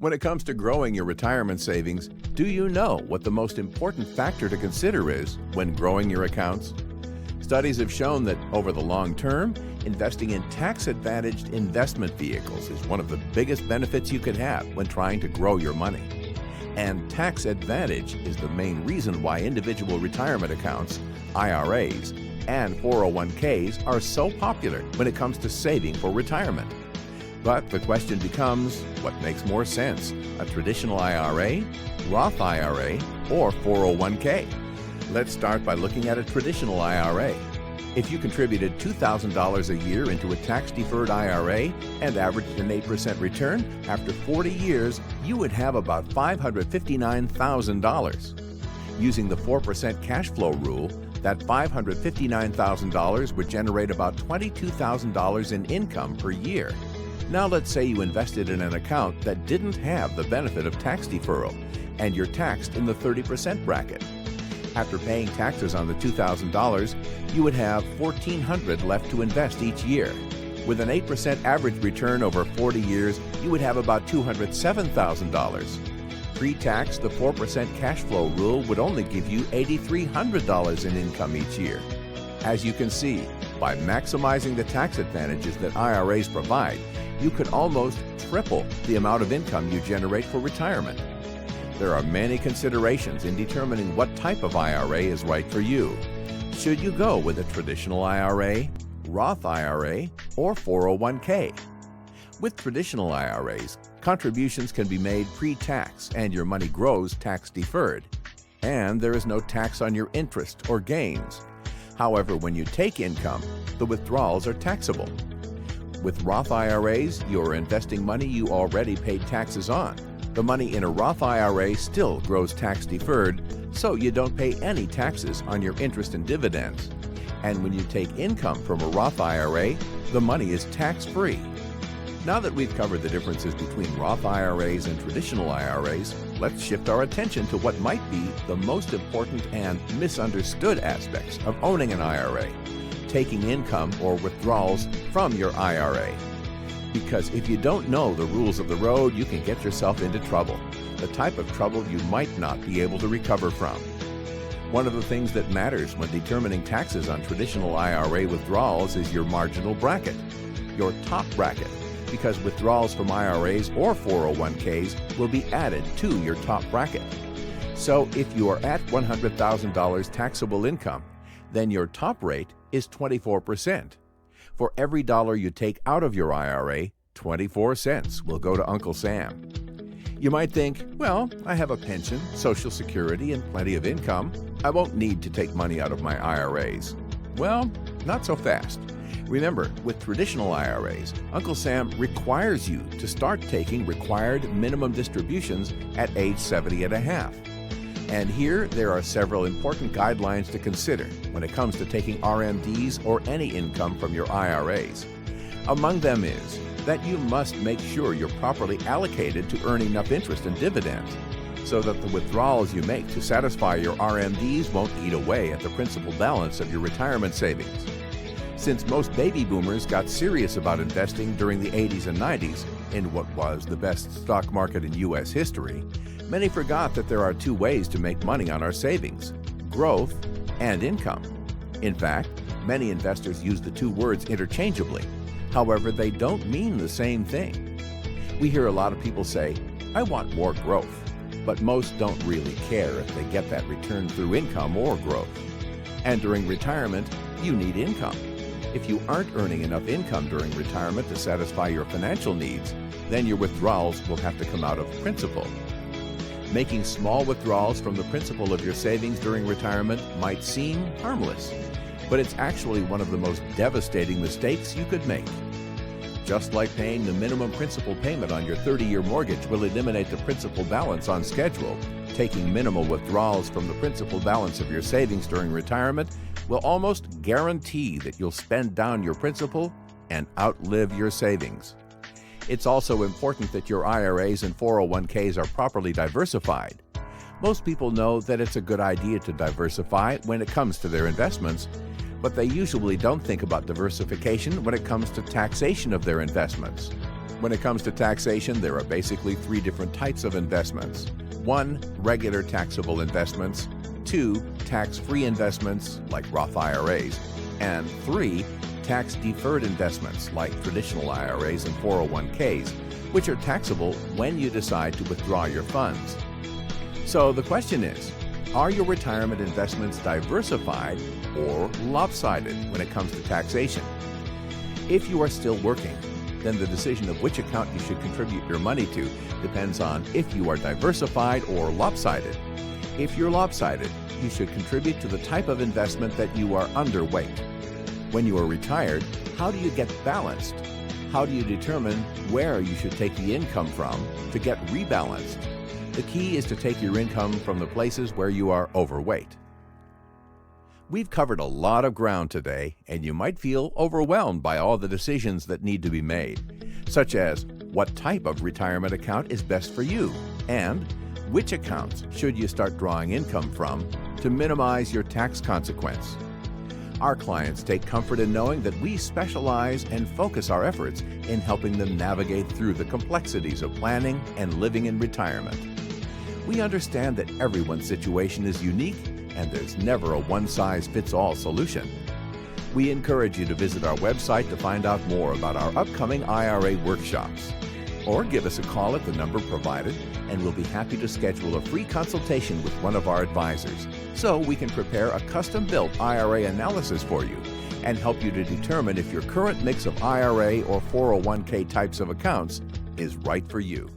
When it comes to growing your retirement savings, do you know what the most important factor to consider is when growing your accounts? Studies have shown that over the long term, investing in tax-advantaged investment vehicles is one of the biggest benefits you can have when trying to grow your money. And tax advantage is the main reason why individual retirement accounts, IRAs, and 401ks are so popular when it comes to saving for retirement. But the question becomes, what makes more sense, a traditional IRA, Roth IRA, or 401k? Let's start by looking at a traditional IRA. If you contributed $2,000 a year into a tax-deferred IRA and averaged an 8% return, after 40 years, you would have about $559,000. Using the 4% cash flow rule, that $559,000 would generate about $22,000 in income per year. Now let's say you invested in an account that didn't have the benefit of tax deferral, and you're taxed in the 30% bracket. After paying taxes on the $2,000, you would have $1,400 left to invest each year. With an 8% average return over 40 years, you would have about $207,000. Pre-tax, the 4% cash flow rule would only give you $8,300 in income each year. As you can see, by maximizing the tax advantages that IRAs provide, you could almost triple the amount of income you generate for retirement. There are many considerations in determining what type of IRA is right for you. Should you go with a traditional IRA, Roth IRA, or 401k? With traditional IRAs, contributions can be made pre-tax and your money grows tax-deferred. And there is no tax on your interest or gains. However, when you take income, the withdrawals are taxable. With Roth IRAs, you're investing money you already paid taxes on. The money in a Roth IRA still grows tax-deferred, so you don't pay any taxes on your interest and dividends. And when you take income from a Roth IRA, the money is tax-free. Now that we've covered the differences between Roth IRAs and traditional IRAs, let's shift our attention to what might be the most important and misunderstood aspects of owning an IRA, taking income or withdrawals from your IRA. Because if you don't know the rules of the road, you can get yourself into trouble, the type of trouble you might not be able to recover from. One of the things that matters when determining taxes on traditional IRA withdrawals is your marginal bracket, your top bracket, because withdrawals from IRAs or 401ks will be added to your top bracket. So if you are at $100,000 taxable income, then your top rate is 24%. For every dollar you take out of your IRA, 24 cents will go to Uncle Sam. You might think, well, I have a pension, Social Security, and plenty of income. I won't need to take money out of my IRAs. Well, not so fast. Remember, with traditional IRAs, Uncle Sam requires you to start taking required minimum distributions at age 70 and a half. And here, there are several important guidelines to consider when it comes to taking RMDs or any income from your IRAs. Among them is that you must make sure you're properly allocated to earn enough interest and dividends so that the withdrawals you make to satisfy your RMDs won't eat away at the principal balance of your retirement savings. Since most baby boomers got serious about investing during the 80s and 90s in what was the best stock market in U.S. history, many forgot that there are two ways to make money on our savings: growth and income. In fact, many investors use the two words interchangeably. However, they don't mean the same thing. We hear a lot of people say, "I want more growth," but most don't really care if they get that return through income or growth. And during retirement, you need income. If you aren't earning enough income during retirement to satisfy your financial needs, then your withdrawals will have to come out of principal. Making small withdrawals from the principal of your savings during retirement might seem harmless, but it's actually one of the most devastating mistakes you could make. Just like paying the minimum principal payment on your 30-year mortgage will eliminate the principal balance on schedule, taking minimal withdrawals from the principal balance of your savings during retirement will almost guarantee that you'll spend down your principal and outlive your savings. It's also important that your IRAs and 401ks are properly diversified. Most people know that it's a good idea to diversify when it comes to their investments, but they usually don't think about diversification when it comes to taxation of their investments. When it comes to taxation, there are basically three different types of investments. 1. Regular taxable investments. 2. Tax-free investments, like Roth IRAs. And 3. Tax-deferred investments, like traditional IRAs and 401ks, which are taxable when you decide to withdraw your funds. So the question is, are your retirement investments diversified or lopsided when it comes to taxation? If you are still working, then the decision of which account you should contribute your money to depends on if you are diversified or lopsided. If you're lopsided, you should contribute to the type of investment that you are underweight. When you are retired, how do you get balanced? How do you determine where you should take the income from to get rebalanced? The key is to take your income from the places where you are overweight. We've covered a lot of ground today, and you might feel overwhelmed by all the decisions that need to be made, such as what type of retirement account is best for you, and which accounts should you start drawing income from to minimize your tax consequence. Our clients take comfort in knowing that we specialize and focus our efforts in helping them navigate through the complexities of planning and living in retirement. We understand that everyone's situation is unique and there's never a one-size-fits-all solution. We encourage you to visit our website to find out more about our upcoming IRA workshops. Or give us a call at the number provided, and we'll be happy to schedule a free consultation with one of our advisors so we can prepare a custom-built IRA analysis for you and help you to determine if your current mix of IRA or 401k types of accounts is right for you.